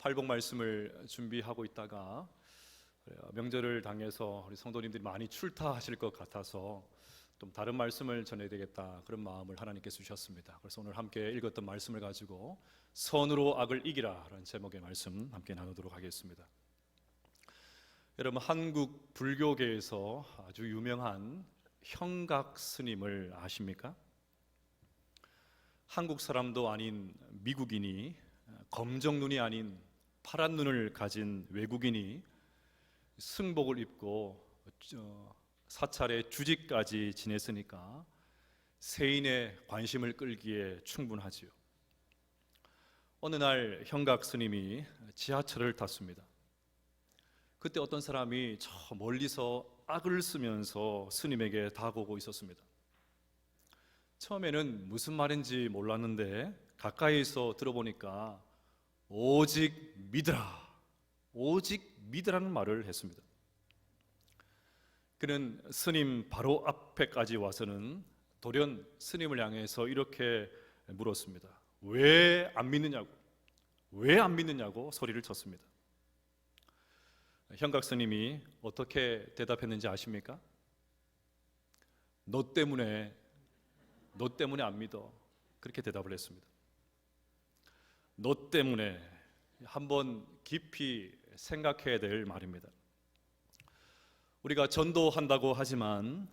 팔복 말씀을 준비하고 있다가 명절을 당해서 우리 성도님들이 많이 출타하실 것 같아서 좀 다른 말씀을 전해야 되겠다, 그런 마음을 하나님께서 주셨습니다. 그래서 오늘 함께 읽었던 말씀을 가지고 선으로 악을 이기라 라는 제목의 말씀 함께 나누도록 하겠습니다. 여러분, 한국 불교계에서 아주 유명한 형각 스님을 아십니까? 한국 사람도 아닌 미국인이, 검정 눈이 아닌 파란 눈을 가진 외국인이 승복을 입고 사찰의 주직까지 지냈으니까 세인의 관심을 끌기에 충분하지요. 어느 날 형각 스님이 지하철을 탔습니다. 그때 어떤 사람이 저 멀리서 악을 쓰면서 스님에게 다가오고 있었습니다. 처음에는 무슨 말인지 몰랐는데 가까이서 들어보니까 오직 믿으라, 오직 믿으라는 말을 했습니다. 그는 스님 바로 앞에까지 와서는 돌연 스님을 향해서 이렇게 물었습니다. 왜 안 믿느냐고, 왜 안 믿느냐고 소리를 쳤습니다. 형각 스님이 어떻게 대답했는지 아십니까? 너 때문에 안 믿어, 그렇게 대답을 했습니다. 너 때문에, 한번 깊이 생각해야 될 말입니다. 우리가 전도한다고 하지만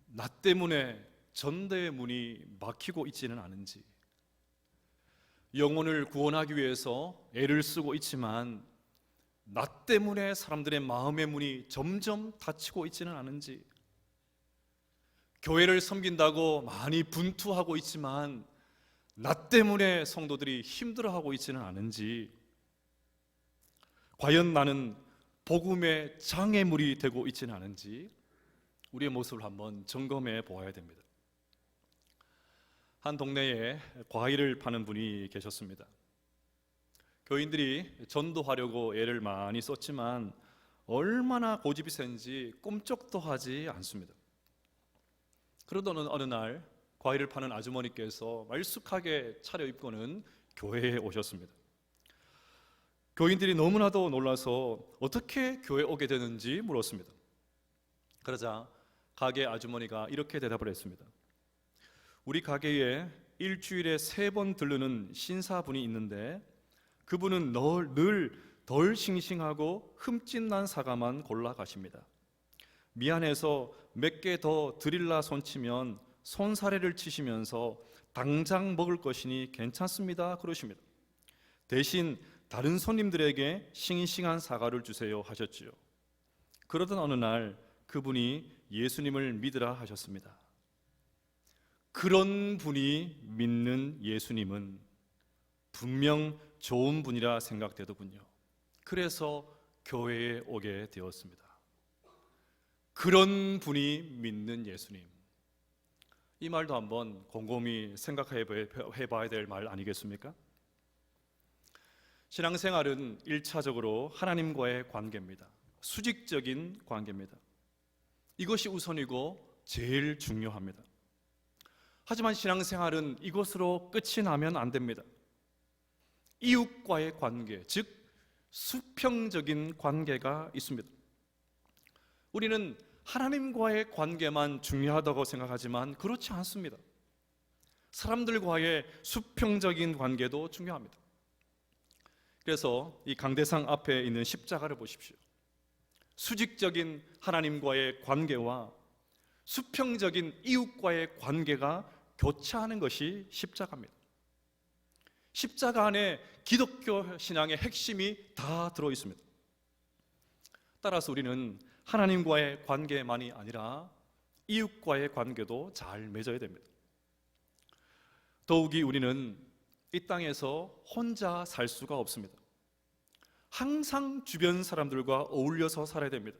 나 때문에 전도의 문이 막히고 있지는 않은지, 영혼을 구원하기 위해서 애를 쓰고 있지만 나 때문에 사람들의 마음의 문이 점점 닫히고 있지는 않은지, 교회를 섬긴다고 많이 분투하고 있지만 나 때문에 성도들이 힘들어하고 있지는 않은지, 과연 나는 복음의 장애물이 되고 있지는 않은지 우리의 모습을 한번 점검해 보아야 됩니다. 한 동네에 과일을 파는 분이 계셨습니다. 교인들이 전도하려고 애를 많이 썼지만 얼마나 고집이 센지 꿈쩍도 하지 않습니다. 그러던 어느 날 과일을 파는 아주머니께서 말쑥하게 차려입고는 교회에 오셨습니다. 교인들이 너무나도 놀라서 어떻게 교회에 오게 되는지 물었습니다. 그러자 가게 아주머니가 이렇게 대답을 했습니다. 우리 가게에 일주일에 3번 들르는 신사분이 있는데 그분은 늘 덜 싱싱하고 흠집난 사과만 골라 가십니다. 미안해서 몇 개 더 드릴라 손치면 손사래를 치시면서 당장 먹을 것이니 괜찮습니다 그러십니다. 대신 다른 손님들에게 싱싱한 사과를 주세요 하셨지요. 그러던 어느 날 그분이 예수님을 믿으라 하셨습니다. 그런 분이 믿는 예수님은 분명 좋은 분이라 생각되더군요. 그래서 교회에 오게 되었습니다. 그런 분이 믿는 예수님, 이 말도 한번 곰곰이 생각해 봐야 될 말 아니겠습니까? 신앙생활은 1차적으로 하나님과의 관계입니다. 수직적인 관계입니다. 이것이 우선이고 제일 중요합니다. 하지만 신앙생활은 이것으로 끝이 나면 안 됩니다. 이웃과의 관계, 즉 수평적인 관계가 있습니다. 우리는 하나님과의 관계만 중요하다고 생각하지만 그렇지 않습니다. 사람들과의 수평적인 관계도 중요합니다. 그래서 이 강대상 앞에 있는 십자가를 보십시오. 수직적인 하나님과의 관계와 수평적인 이웃과의 관계가 교차하는 것이 십자가입니다. 십자가 안에 기독교 신앙의 핵심이 다 들어 있습니다. 따라서 우리는 하나님과의 관계만이 아니라 이웃과의 관계도 잘 맺어야 됩니다. 더욱이 우리는 이 땅에서 혼자 살 수가 없습니다. 항상 주변 사람들과 어울려서 살아야 됩니다.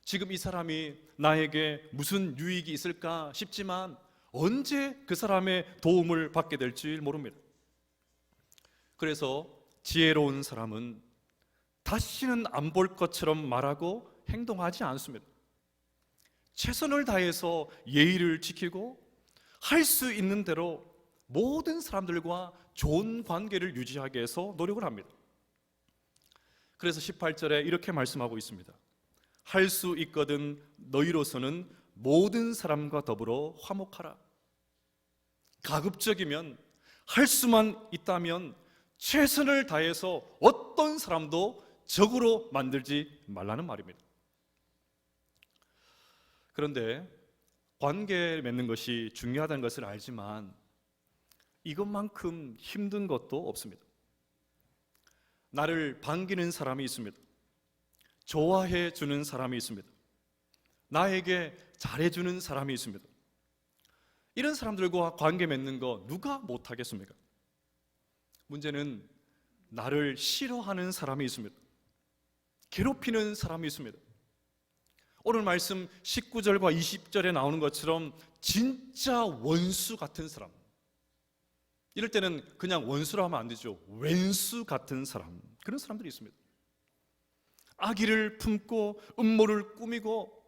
지금 이 사람이 나에게 무슨 유익이 있을까 싶지만 언제 그 사람의 도움을 받게 될지 모릅니다. 그래서 지혜로운 사람은 다시는 안 볼 것처럼 말하고 행동하지 않습니다. 최선을 다해서 예의를 지키고 할 수 있는 대로 모든 사람들과 좋은 관계를 유지하기 위해서 노력을 합니다. 그래서 18절에 이렇게 말씀하고 있습니다. 할 수 있거든 너희로서는 모든 사람과 더불어 화목하라. 가급적이면, 할 수만 있다면 최선을 다해서 어떤 사람도 적으로 만들지 말라는 말입니다. 그런데 관계를 맺는 것이 중요하다는 것을 알지만 이것만큼 힘든 것도 없습니다. 나를 반기는 사람이 있습니다. 좋아해 주는 사람이 있습니다. 나에게 잘해주는 사람이 있습니다. 이런 사람들과 관계 맺는 거 누가 못하겠습니까? 문제는 나를 싫어하는 사람이 있습니다. 괴롭히는 사람이 있습니다. 오늘 말씀 19절과 20절에 나오는 것처럼 진짜 원수 같은 사람, 이럴 때는 그냥 원수라 하면 안 되죠. 왼수 같은 사람, 그런 사람들이 있습니다. 악의를 품고 음모를 꾸미고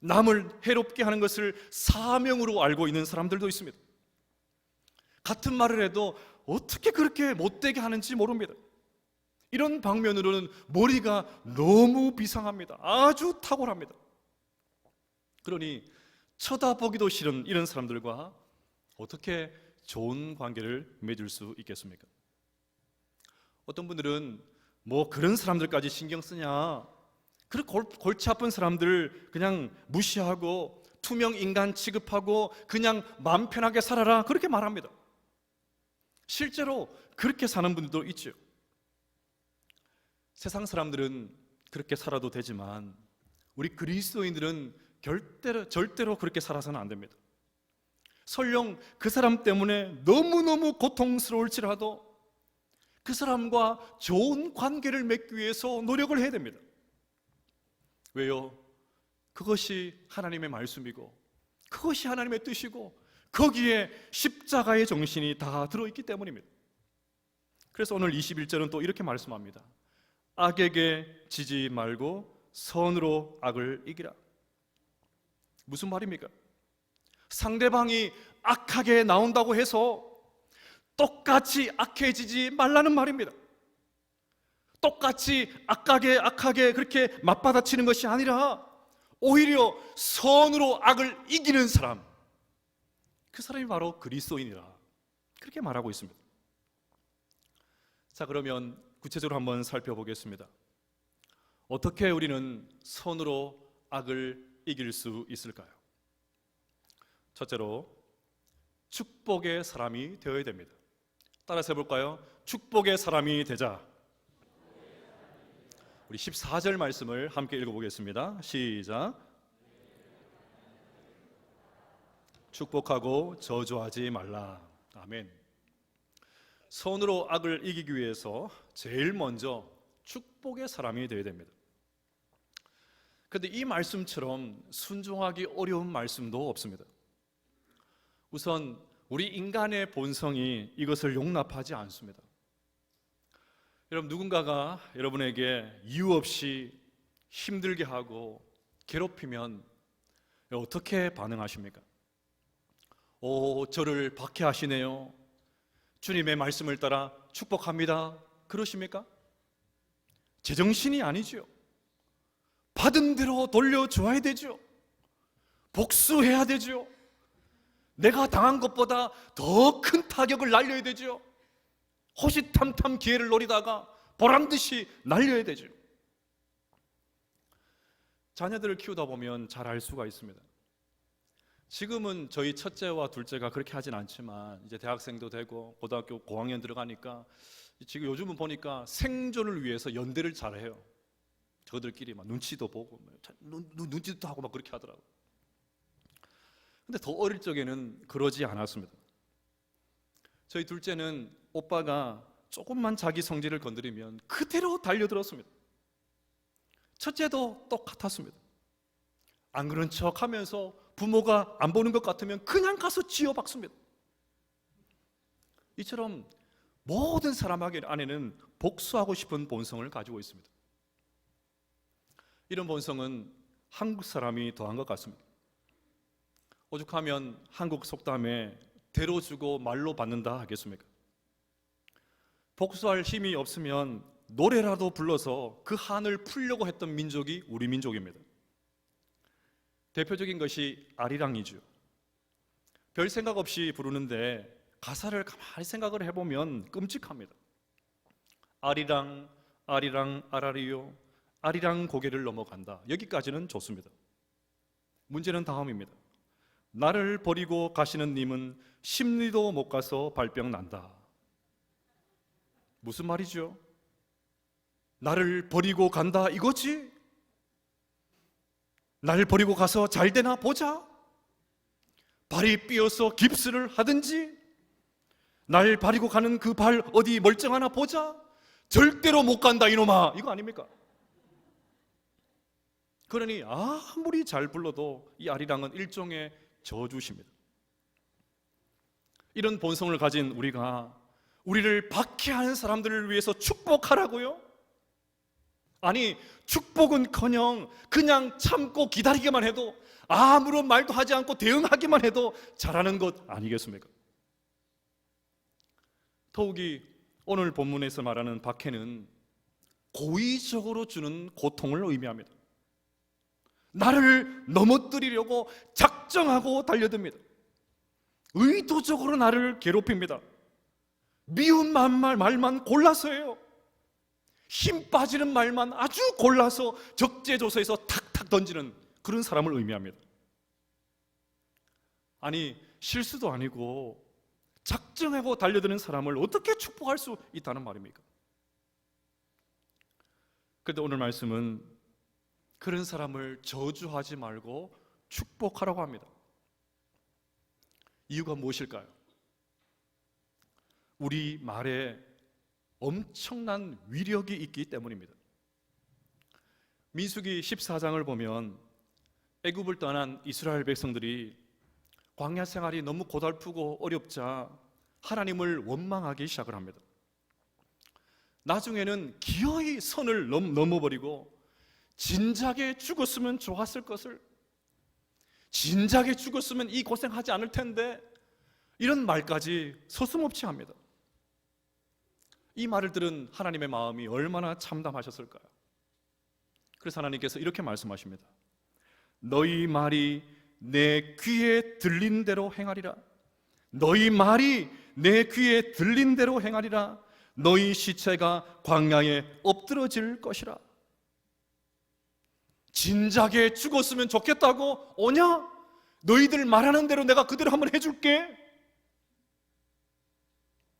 남을 해롭게 하는 것을 사명으로 알고 있는 사람들도 있습니다. 같은 말을 해도 어떻게 그렇게 못되게 하는지 모릅니다. 이런 방면으로는 머리가 너무 비상합니다. 아주 탁월합니다. 그러니 쳐다보기도 싫은 이런 사람들과 어떻게 좋은 관계를 맺을 수 있겠습니까? 어떤 분들은 뭐 그런 사람들까지 신경 쓰냐, 그 골치 아픈 사람들 그냥 무시하고 투명 인간 취급하고 그냥 마음 편하게 살아라, 그렇게 말합니다. 실제로 그렇게 사는 분들도 있죠. 세상 사람들은 그렇게 살아도 되지만 우리 그리스도인들은 절대로 그렇게 살아서는 안 됩니다. 설령 그 사람 때문에 너무너무 고통스러울지라도 그 사람과 좋은 관계를 맺기 위해서 노력을 해야 됩니다. 왜요? 그것이 하나님의 말씀이고 그것이 하나님의 뜻이고 거기에 십자가의 정신이 다 들어있기 때문입니다. 그래서 오늘 21절은 또 이렇게 말씀합니다. 악에게 지지 말고 선으로 악을 이기라. 무슨 말입니까? 상대방이 악하게 나온다고 해서 똑같이 악해지지 말라는 말입니다. 똑같이 악하게 그렇게 맞받아치는 것이 아니라 오히려 선으로 악을 이기는 사람, 그 사람이 바로 그리스도인이라, 그렇게 말하고 있습니다. 자, 그러면 구체적으로 한번 살펴보겠습니다. 어떻게 우리는 선으로 악을 이길 수 있을까요? 첫째로 축복의 사람이 되어야 됩니다. 따라서 해볼까요? 축복의 사람이 되자. 우리 14절 말씀을 함께 읽어보겠습니다. 시작. 축복하고 저주하지 말라. 아멘. 선으로 악을 이기기 위해서 제일 먼저 축복의 사람이 되어야 됩니다. 그런데 이 말씀처럼 순종하기 어려운 말씀도 없습니다. 우선 우리 인간의 본성이 이것을 용납하지 않습니다. 여러분, 누군가가 여러분에게 이유 없이 힘들게 하고 괴롭히면 어떻게 반응하십니까? 저를 박해하시네요. 주님의 말씀을 따라 축복합니다. 그러십니까? 제정신이 아니죠. 받은 대로 돌려줘야 되죠. 복수해야 되죠. 내가 당한 것보다 더 큰 타격을 날려야 되죠. 호시탐탐 기회를 노리다가 보란듯이 날려야 되죠. 자녀들을 키우다 보면 잘 알 수가 있습니다. 지금은 저희 첫째와 둘째가 그렇게 하진 않지만 이제 대학생도 되고 고등학교 고학년 들어가니까 지금 요즘은 보니까 생존을 위해서 연대를 잘해요. 저들끼리 막 눈치도 보고 눈짓도 하고 막 그렇게 하더라고요. 근데 더 어릴 적에는 그러지 않았습니다. 저희 둘째는 오빠가 조금만 자기 성질을 건드리면 그대로 달려들었습니다. 첫째도 똑같았습니다. 안 그런 척 하면서 부모가 안 보는 것 같으면 그냥 가서 쥐어박습니다. 이처럼 모든 사람 안에는 복수하고 싶은 본성을 가지고 있습니다. 이런 본성은 한국 사람이 더한 것 같습니다. 오죽하면 한국 속담에 대로 주고 말로 받는다 하겠습니까? 복수할 힘이 없으면 노래라도 불러서 그 한을 풀려고 했던 민족이 우리 민족입니다. 대표적인 것이 아리랑이죠. 별 생각 없이 부르는데 가사를 가만히 생각을 해보면 끔찍합니다. 아리랑 아리랑 아라리요 아리랑 고개를 넘어간다. 여기까지는 좋습니다. 문제는 다음입니다. 나를 버리고 가시는 님은 10리도 못 가서 발병 난다. 무슨 말이죠? 나를 버리고 간다 이거지? 날 버리고 가서 잘 되나 보자? 발이 삐어서 깁스를 하든지, 날 버리고 가는 그 발 어디 멀쩡하나 보자? 절대로 못 간다 이놈아, 이거 아닙니까? 그러니 아무리 잘 불러도 이 아리랑은 일종의 저주십니다. 이런 본성을 가진 우리가 우리를 박해하는 사람들을 위해서 축복하라고요? 아니, 축복은커녕 그냥 참고 기다리기만 해도, 아무런 말도 하지 않고 대응하기만 해도 잘하는 것 아니겠습니까? 더욱이 오늘 본문에서 말하는 박해는 고의적으로 주는 고통을 의미합니다. 나를 넘어뜨리려고 작정하고 달려듭니다. 의도적으로 나를 괴롭힙니다. 미운 말만 골라서예요. 힘 빠지는 말만 아주 골라서 적재조서에서 탁탁 던지는 그런 사람을 의미합니다. 아니, 실수도 아니고 작정하고 달려드는 사람을 어떻게 축복할 수 있다는 말입니까? 그런데 오늘 말씀은 그런 사람을 저주하지 말고 축복하라고 합니다. 이유가 무엇일까요? 우리 말에 엄청난 위력이 있기 때문입니다. 민수기 14장을 보면 애굽을 떠난 이스라엘 백성들이 광야 생활이 너무 고달프고 어렵자 하나님을 원망하기 시작을 합니다. 나중에는 기어이 선을 넘어버리고 진작에 죽었으면 좋았을 것을, 진작에 죽었으면 이 고생하지 않을 텐데, 이런 말까지 서슴없이 합니다. 이 말을 들은 하나님의 마음이 얼마나 참담하셨을까요? 그래서 하나님께서 이렇게 말씀하십니다. 너희 말이 내 귀에 들린 대로 행하리라. 너희 말이 내 귀에 들린 대로 행하리라. 너희 시체가 광야에 엎드러질 것이라. 진작에 죽었으면 좋겠다고 오냐? 너희들 말하는 대로 내가 그대로 한번 해줄게.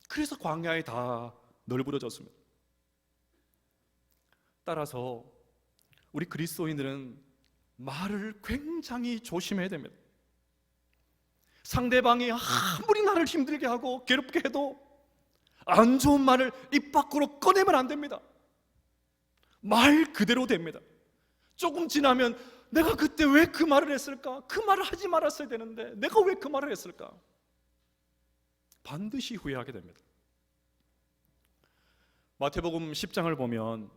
그래서 광야에 다 널브러졌습니다. 따라서 우리 그리스도인들은 말을 굉장히 조심해야 됩니다. 상대방이 아무리 나를 힘들게 하고 괴롭게 해도 안 좋은 말을 입 밖으로 꺼내면 안 됩니다. 말 그대로 됩니다. 조금 지나면 내가 그때 왜 그 말을 했을까? 그 말을 하지 말았어야 되는데 내가 왜 그 말을 했을까? 반드시 후회하게 됩니다. 마태복음 10장을 보면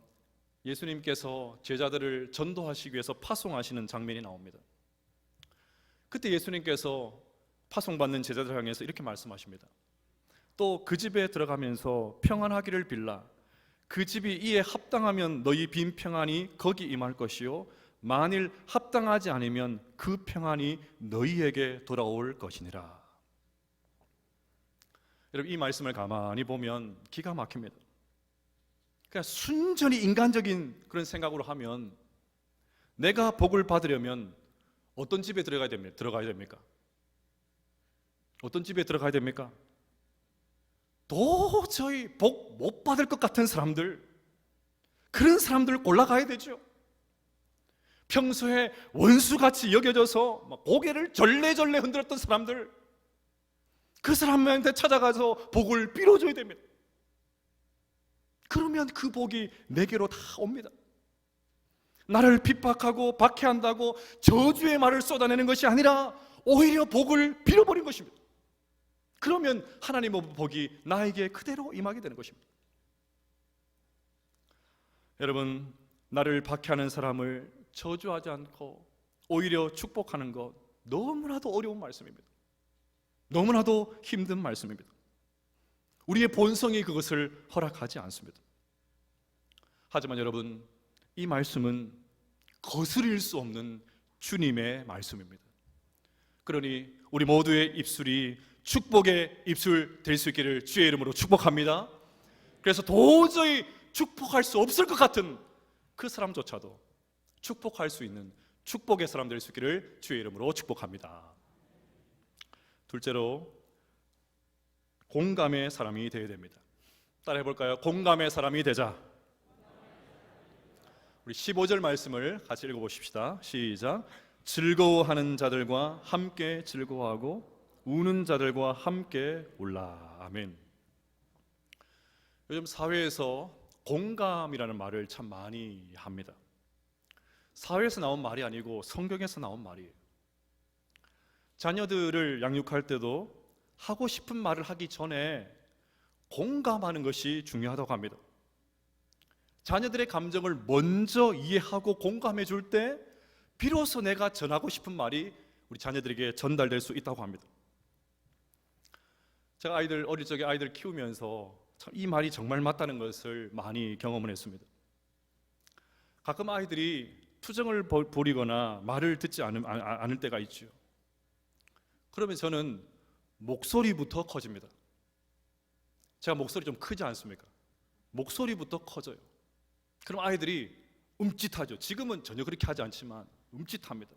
예수님께서 제자들을 전도하시기 위해서 파송하시는 장면이 나옵니다. 그때 예수님께서 파송받는 제자들을 향해서 이렇게 말씀하십니다. 또 그 집에 들어가면서 평안하기를 빌라. 그 집이 이에 합당하면 너희 빈 평안이 거기 임할 것이요 만일 합당하지 않으면 그 평안이 너희에게 돌아올 것이니라. 여러분, 이 말씀을 가만히 보면 기가 막힙니다. 그러니까 순전히 인간적인 그런 생각으로 하면 내가 복을 받으려면 어떤 집에 들어가야 됩니까? 어떤 집에 들어가야 됩니까? 도저히 복 못 받을 것 같은 사람들, 그런 사람들을 골라가야 되죠. 평소에 원수같이 여겨져서 막 고개를 절레절레 흔들었던 사람들, 그 사람한테 찾아가서 복을 빌어줘야 됩니다. 그러면 그 복이 내게로 다 옵니다. 나를 핍박하고 박해한다고 저주의 말을 쏟아내는 것이 아니라 오히려 복을 빌어버린 것입니다. 그러면 하나님의 복이 나에게 그대로 임하게 되는 것입니다. 여러분, 나를 박해하는 사람을 저주하지 않고 오히려 축복하는 것, 너무나도 어려운 말씀입니다. 너무나도 힘든 말씀입니다. 우리의 본성이 그것을 허락하지 않습니다. 하지만 여러분, 이 말씀은 거스릴 수 없는 주님의 말씀입니다. 그러니 우리 모두의 입술이 축복의 입술 될 수 있기를 주의 이름으로 축복합니다. 그래서 도저히 축복할 수 없을 것 같은 그 사람조차도 축복할 수 있는 축복의 사람 될 수 있기를 주의 이름으로 축복합니다. 둘째로, 공감의 사람이 되어야 됩니다. 따라해 볼까요? 공감의 사람이 되자. 우리 15절 말씀을 같이 읽어보십시다. 시작. 즐거워하는 자들과 함께 즐거워하고 우는 자들과 함께 울라. 아멘. 요즘 사회에서 공감이라는 말을 참 많이 합니다. 사회에서 나온 말이 아니고 성경에서 나온 말이에요. 자녀들을 양육할 때도 하고 싶은 말을 하기 전에 공감하는 것이 중요하다고 합니다. 자녀들의 감정을 먼저 이해하고 공감해 줄 때 비로소 내가 전하고 싶은 말이 우리 자녀들에게 전달될 수 있다고 합니다. 제가 어릴 적에 아이들 키우면서 참 이 말이 정말 맞다는 것을 많이 경험을 했습니다. 가끔 아이들이 투정을 부리거나 말을 듣지 않을 때가 있죠. 그러면 저는 목소리부터 커집니다. 제가 목소리 좀 크지 않습니까? 목소리부터 커져요. 그럼 아이들이 움찔하죠. 지금은 전혀 그렇게 하지 않지만 움찔합니다.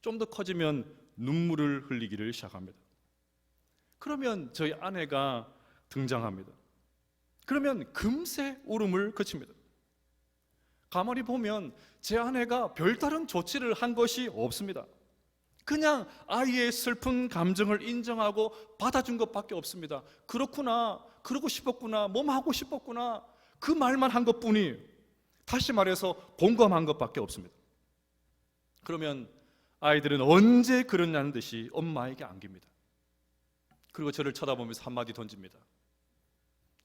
좀 더 커지면 눈물을 흘리기를 시작합니다. 그러면 저희 아내가 등장합니다. 그러면 금세 울음을 그칩니다. 가만히 보면 제 아내가 별다른 조치를 한 것이 없습니다. 그냥 아이의 슬픈 감정을 인정하고 받아준 것밖에 없습니다. 그렇구나, 그러고 싶었구나, 몸 하고 싶었구나, 그 말만 한 것뿐이에요. 다시 말해서 공감한 것밖에 없습니다. 그러면 아이들은 언제 그러냐는 듯이 엄마에게 안깁니다. 그리고 저를 쳐다보면서 한마디 던집니다.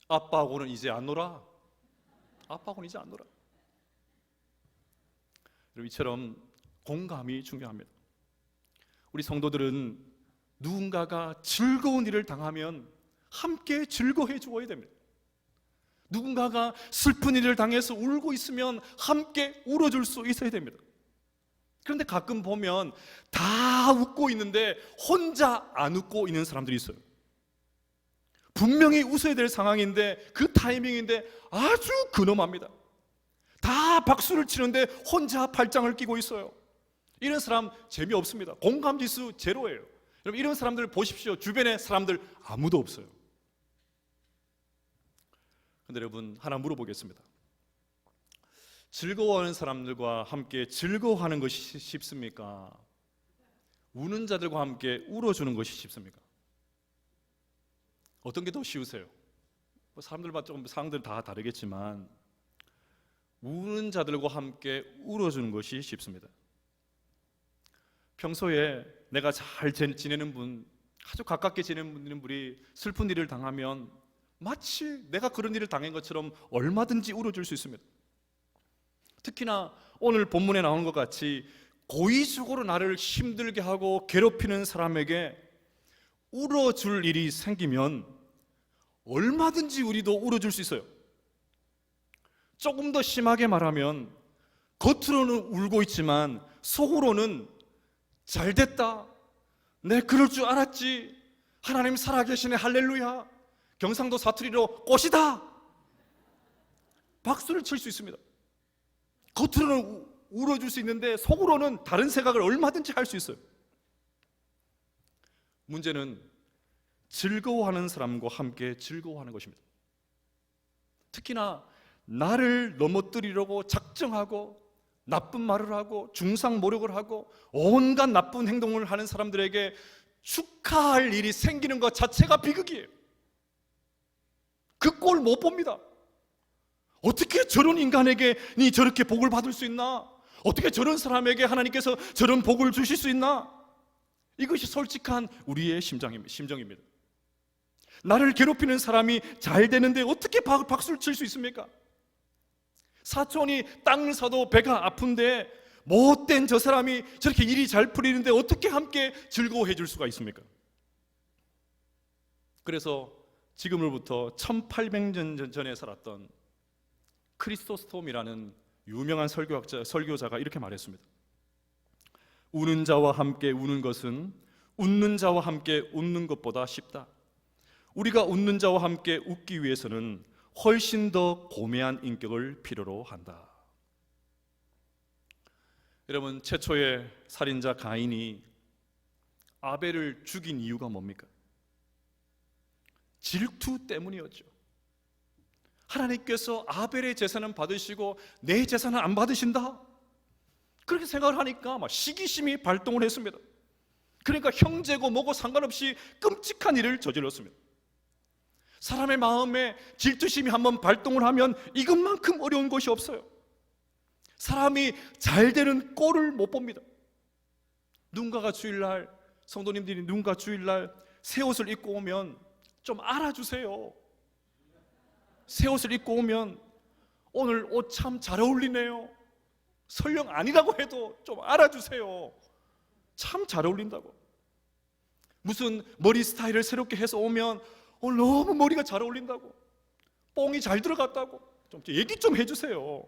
아빠하고는 이제 안 놀아. 아빠하고는 이제 안 놀아. 여러분, 이처럼 공감이 중요합니다. 우리 성도들은 누군가가 즐거운 일을 당하면 함께 즐거워해 주어야 됩니다. 누군가가 슬픈 일을 당해서 울고 있으면 함께 울어줄 수 있어야 됩니다. 그런데 가끔 보면 다 웃고 있는데 혼자 안 웃고 있는 사람들이 있어요. 분명히 웃어야 될 상황인데 그 타이밍인데 아주 근엄합니다. 다 박수를 치는데 혼자 팔짱을 끼고 있어요. 이런 사람 재미없습니다. 공감지수 제로예요. 여러분, 이런 사람들 보십시오. 주변에 사람들 아무도 없어요. 그런데 여러분, 하나 물어보겠습니다. 즐거워하는 사람들과 함께 즐거워하는 것이 쉽습니까? 우는 자들과 함께 울어주는 것이 쉽습니까? 어떤 게 더 쉬우세요? 사람들마다 좀 상황들 다 다르겠지만 우는 자들과 함께 울어주는 것이 쉽습니다. 평소에 내가 잘 지내는 분, 아주 가깝게 지내는 분이 슬픈 일을 당하면 마치 내가 그런 일을 당한 것처럼 얼마든지 울어줄 수 있습니다. 특히나 오늘 본문에 나오는 것 같이 고의적으로 나를 힘들게 하고 괴롭히는 사람에게 울어줄 일이 생기면 얼마든지 우리도 울어줄 수 있어요. 조금 더 심하게 말하면 겉으로는 울고 있지만 속으로는 잘됐다, 내 그럴 줄 알았지, 하나님 살아계시네, 할렐루야, 경상도 사투리로 꽃이다, 박수를 칠 수 있습니다. 겉으로는 울어줄 수 있는데 속으로는 다른 생각을 얼마든지 할 수 있어요. 문제는 즐거워하는 사람과 함께 즐거워하는 것입니다. 특히나 나를 넘어뜨리려고 작정하고 나쁜 말을 하고 중상모략을 하고 온갖 나쁜 행동을 하는 사람들에게 축하할 일이 생기는 것 자체가 비극이에요. 그 꼴 못 봅니다. 어떻게 저런 인간에게 니 저렇게 복을 받을 수 있나? 어떻게 저런 사람에게 하나님께서 저런 복을 주실 수 있나? 이것이 솔직한 우리의 심정입니다. 나를 괴롭히는 사람이 잘 되는데 어떻게 박수를 칠 수 있습니까? 사촌이 땅을 사도 배가 아픈데 못된 저 사람이 저렇게 일이 잘 풀리는데 어떻게 함께 즐거워해 줄 수가 있습니까? 그래서 지금으로부터 1800년 전에 살았던 크리스토스톰이라는 유명한 설교자가 이렇게 말했습니다. 우는 자와 함께 우는 것은 웃는 자와 함께 웃는 것보다 쉽다. 우리가 웃는 자와 함께 웃기 위해서는 훨씬 더 고매한 인격을 필요로 한다. 여러분, 최초의 살인자 가인이 아벨을 죽인 이유가 뭡니까? 질투 때문이었죠. 하나님께서 아벨의 제사는 받으시고 내 제사는 안 받으신다, 그렇게 생각을 하니까 막 시기심이 발동을 했습니다. 그러니까 형제고 뭐고 상관없이 끔찍한 일을 저질렀습니다. 사람의 마음에 질투심이 한번 발동을 하면 이것만큼 어려운 것이 없어요. 사람이 잘 되는 꼴을 못 봅니다. 누군가가 주일날, 성도님들이 누군가 주일날 새 옷을 입고 오면 좀 알아주세요. 새 옷을 입고 오면 오늘 옷 참 잘 어울리네요, 설령 아니라고 해도 좀 알아주세요. 참 잘 어울린다고. 무슨 머리 스타일을 새롭게 해서 오면 오늘 너무 머리가 잘 어울린다고, 뽕이 잘 들어갔다고 좀 얘기 좀 해주세요.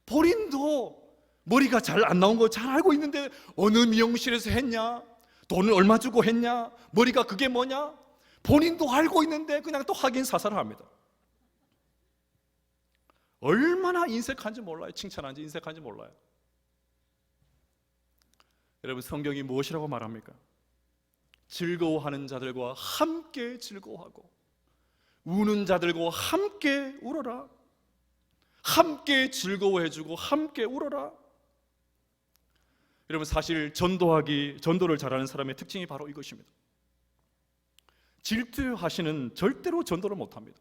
본인도 머리가 잘 안 나온 거 잘 알고 있는데 어느 미용실에서 했냐, 돈을 얼마 주고 했냐, 머리가 그게 뭐냐, 본인도 알고 있는데 그냥 또 확인 사살을 합니다. 얼마나 인색한지 몰라요. 칭찬한지 인색한지 몰라요. 여러분, 성경이 무엇이라고 말합니까? 즐거워하는 자들과 함께 즐거워하고 우는 자들과 함께 울어라. 함께 즐거워해주고 함께 울어라. 여러분, 사실 전도를 잘하는 사람의 특징이 바로 이것입니다. 질투하시는 절대로 전도를 못합니다.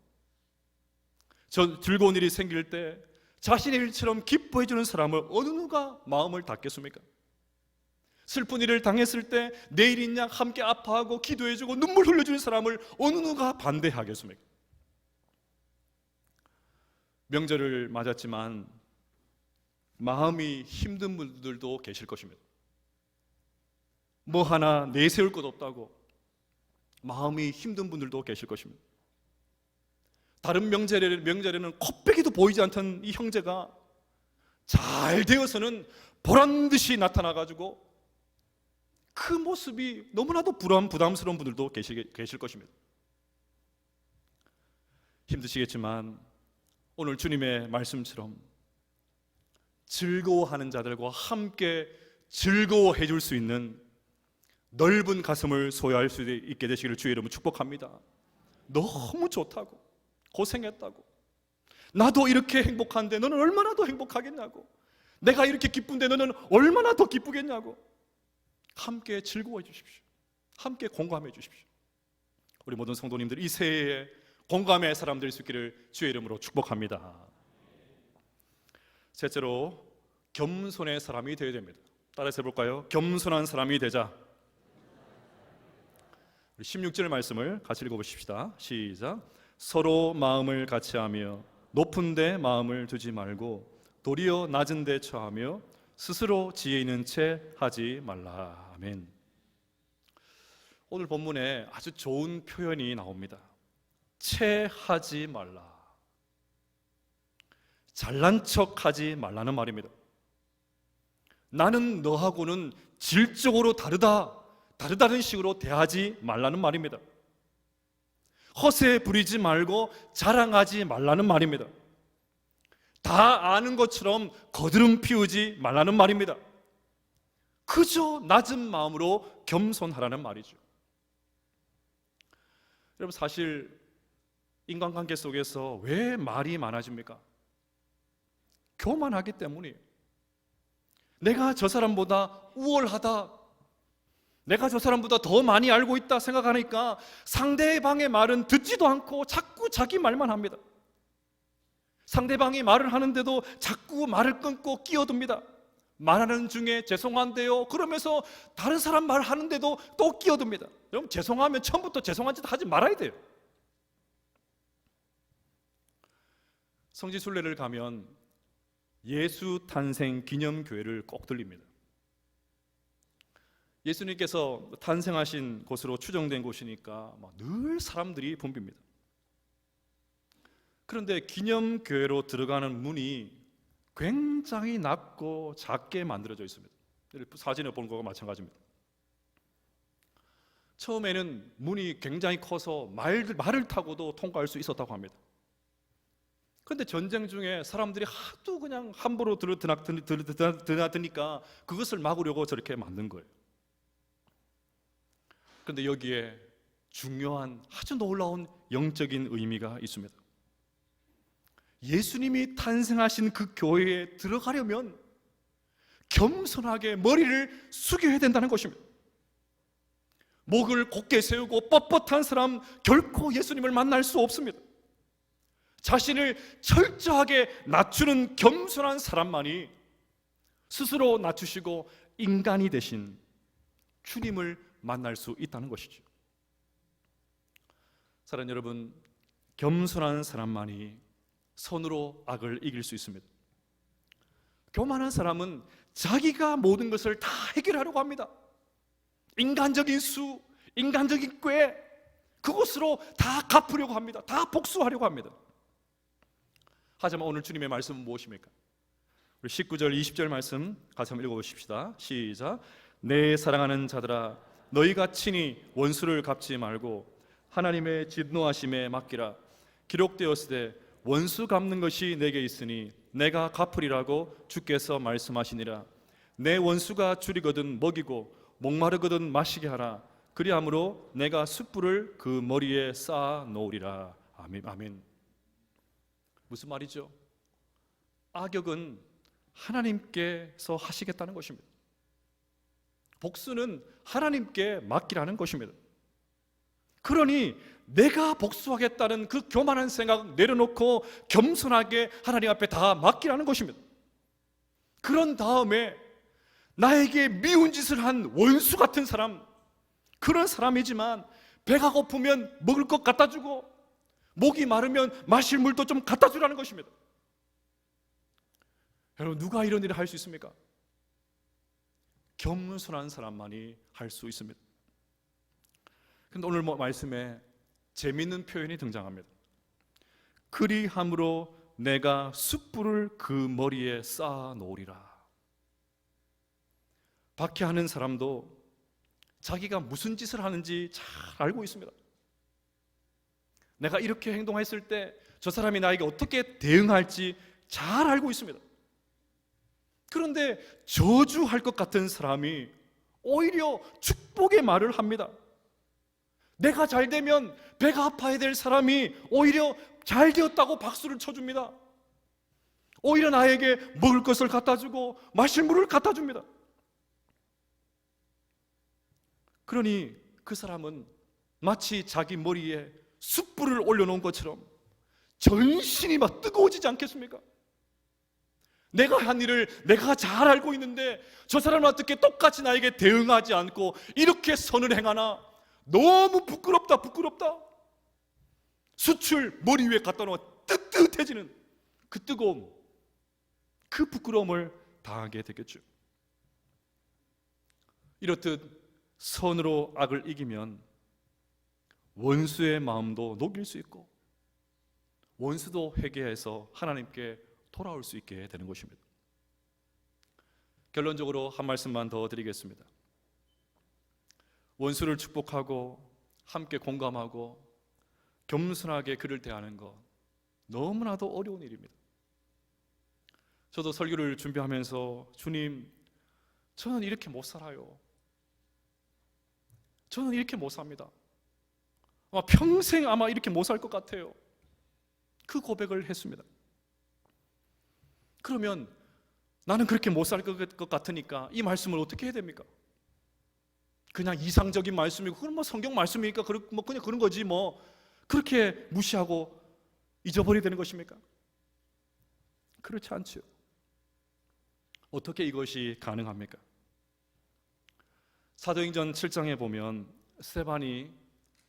즐거운 일이 생길 때 자신의 일처럼 기뻐해주는 사람을 어느 누가 마음을 닫겠습니까? 슬픈 일을 당했을 때 내 일인 양 함께 아파하고 기도해주고 눈물 흘려주는 사람을 어느 누가 반대하겠습니까? 명절을 맞았지만 마음이 힘든 분들도 계실 것입니다. 뭐 하나 내세울 것 없다고 마음이 힘든 분들도 계실 것입니다. 다른 명절에는 코빼기도 보이지 않던 이 형제가 잘 되어서는 보란듯이 나타나가지고 그 모습이 너무나도 부담스러운 분들도 계실 것입니다. 힘드시겠지만 오늘 주님의 말씀처럼 즐거워하는 자들과 함께 즐거워해 줄 수 있는 넓은 가슴을 소유할 수 있게 되시기를 주의 이름으로 축복합니다. 너무 좋다고, 고생했다고, 나도 이렇게 행복한데 너는 얼마나 더 행복하겠냐고, 내가 이렇게 기쁜데 너는 얼마나 더 기쁘겠냐고, 함께 즐거워해 주십시오. 함께 공감해 주십시오. 우리 모든 성도님들 이 새해에 공감의 사람 될 수 있기를 주의 이름으로 축복합니다. 셋째로, 겸손의 사람이 되어야 됩니다. 따라서 해볼까요? 겸손한 사람이 되자. 16절 말씀을 같이 읽어보십시다. 시작. 서로 마음을 같이하며 높은 데 마음을 두지 말고 도리어 낮은 데 처하며 스스로 지혜 있는 채 하지 말라. 아멘. 오늘 본문에 아주 좋은 표현이 나옵니다. 채 하지 말라. 잘난 척 하지 말라는 말입니다. 나는 너하고는 질적으로 다르다는 식으로 대하지 말라는 말입니다. 허세 부리지 말고 자랑하지 말라는 말입니다. 다 아는 것처럼 거드름 피우지 말라는 말입니다. 그저 낮은 마음으로 겸손하라는 말이죠. 여러분, 사실 인간관계 속에서 왜 말이 많아집니까? 교만하기 때문이에요. 내가 저 사람보다 우월하다, 내가 저 사람보다 더 많이 알고 있다 생각하니까 상대방의 말은 듣지도 않고 자꾸 자기 말만 합니다. 상대방이 말을 하는데도 자꾸 말을 끊고 끼어듭니다. 말하는 중에 죄송한데요 그러면서 다른 사람 말하는데도 또 끼어듭니다. 여러분, 죄송하면 처음부터 죄송한 짓 하지 말아야 돼요. 성지순례를 가면 예수 탄생 기념교회를 꼭 들립니다. 예수님께서 탄생하신 곳으로 추정된 곳이니까 늘 사람들이 붐빕니다. 그런데 기념교회로 들어가는 문이 굉장히 낮고 작게 만들어져 있습니다. 사진을 본 거와 마찬가지입니다. 처음에는 문이 굉장히 커서 말을 타고도 통과할 수 있었다고 합니다. 그런데 전쟁 중에 사람들이 하도 그냥 함부로 드나드니까 그것을 막으려고 저렇게 만든 거예요. 그런데 여기에 중요한 아주 놀라운 영적인 의미가 있습니다. 예수님이 탄생하신 그 교회에 들어가려면 겸손하게 머리를 숙여야 된다는 것입니다. 목을 곧게 세우고 뻣뻣한 사람 결코 예수님을 만날 수 없습니다. 자신을 철저하게 낮추는 겸손한 사람만이 스스로 낮추시고 인간이 되신 주님을 만날 수 있다는 것이죠. 사랑하는 여러분, 겸손한 사람만이 선으로 악을 이길 수 있습니다. 교만한 사람은 자기가 모든 것을 다 해결하려고 합니다. 인간적인 수, 인간적인 꾀, 그것으로 다 갚으려고 합니다. 다 복수하려고 합니다. 하지만 오늘 주님의 말씀은 무엇입니까? 우리 19절, 20절 말씀 같이 한번 읽어보십시다. 시작. 내 사랑하는 자들아, 너희가 친히 원수를 갚지 말고 하나님의 진노하심에 맡기라. 기록되었으되 원수 갚는 것이 내게 있으니 내가 갚으리라고 주께서 말씀하시니라. 내 원수가 줄이거든 먹이고 목마르거든 마시게 하라. 그리함으로 내가 숯불을 그 머리에 쌓아 놓으리라. 아멘. 아멘. 무슨 말이죠? 악역은 하나님께서 하시겠다는 것입니다. 복수는 하나님께 맡기라는 것입니다. 그러니 내가 복수하겠다는 그 교만한 생각 내려놓고 겸손하게 하나님 앞에 다 맡기라는 것입니다. 그런 다음에 나에게 미운 짓을 한 원수 같은 사람, 그런 사람이지만 배가 고프면 먹을 것 갖다 주고 목이 마르면 마실 물도 좀 갖다 주라는 것입니다. 여러분, 누가 이런 일을 할 수 있습니까? 겸손한 사람만이 할 수 있습니다. 근데 오늘 말씀에 재미있는 표현이 등장합니다. 그리함으로 내가 숯불을 그 머리에 쌓아 놓으리라. 박해하는 사람도 자기가 무슨 짓을 하는지 잘 알고 있습니다. 내가 이렇게 행동했을 때 저 사람이 나에게 어떻게 대응할지 잘 알고 있습니다. 그런데 저주할 것 같은 사람이 오히려 축복의 말을 합니다. 내가 잘 되면 배가 아파야 될 사람이 오히려 잘 되었다고 박수를 쳐줍니다. 오히려 나에게 먹을 것을 갖다 주고 마실 물을 갖다 줍니다. 그러니 그 사람은 마치 자기 머리에 숯불을 올려놓은 것처럼 전신이 막 뜨거워지지 않겠습니까? 내가 한 일을 내가 잘 알고 있는데 저 사람은 어떻게 똑같이 나에게 대응하지 않고 이렇게 선을 행하나? 너무 부끄럽다. 숯을 머리 위에 갖다 놓아 뜨뜻해지는 그 뜨거움, 그 부끄러움을 당하게 되겠죠. 이렇듯 선으로 악을 이기면 원수의 마음도 녹일 수 있고 원수도 회개해서 하나님께 돌아올 수 있게 되는 것입니다. 결론적으로 한 말씀만 더 드리겠습니다. 원수를 축복하고 함께 공감하고 겸손하게 그를 대하는 것, 너무나도 어려운 일입니다. 저도 설교를 준비하면서 주님, 저는 이렇게 못 살아요. 저는 이렇게 못 삽니다. 아마 평생 이렇게 못 살 것 같아요. 그 고백을 했습니다. 그러면 나는 그렇게 못 살 것 같으니까 이 말씀을 어떻게 해야 됩니까? 그냥 이상적인 말씀이고 그건 성경 말씀이니까 그냥 그런 거지 그렇게 무시하고 잊어버려야 되는 것입니까? 그렇지 않죠. 어떻게 이것이 가능합니까? 사도행전 7장에 보면 스데반이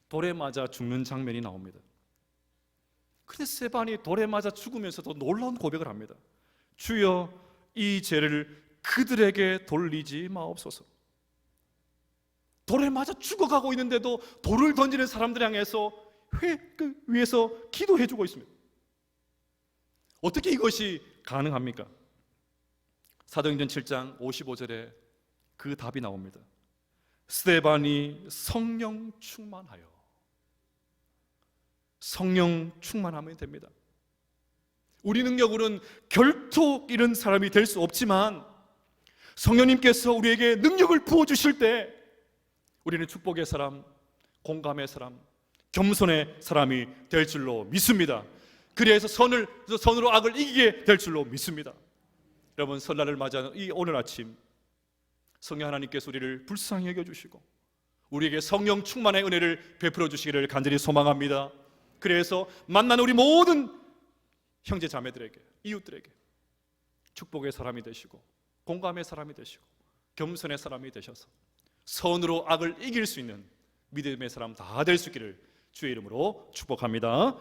돌에 맞아 죽는 장면이 나옵니다. 그런데 스데반이 돌에 맞아 죽으면서도 놀라운 고백을 합니다. 주여, 이 죄를 그들에게 돌리지 마옵소서. 돌에 맞아 죽어가고 있는데도 돌을 던지는 사람들 향해서 위에서 기도해주고 있습니다. 어떻게 이것이 가능합니까? 사도행전 7장 55절에 그 답이 나옵니다. 스데반이 성령 충만하여. 성령 충만하면 됩니다. 우리 능력으로는 결코 이런 사람이 될 수 없지만 성령님께서 우리에게 능력을 부어주실 때 우리는 축복의 사람, 공감의 사람, 겸손의 사람이 될 줄로 믿습니다. 그래서 선으로 악을 이기게 될 줄로 믿습니다. 여러분, 설날을 맞이하는 이 오늘 아침 성령 하나님께서 우리를 불쌍히 여겨주시고 우리에게 성령 충만의 은혜를 베풀어 주시기를 간절히 소망합니다. 그래서 만나는 우리 모든 형제 자매들에게, 이웃들에게 축복의 사람이 되시고 공감의 사람이 되시고 겸손의 사람이 되셔서 선으로 악을 이길 수 있는 믿음의 사람 다 될 수 있기를 주의 이름으로 축복합니다.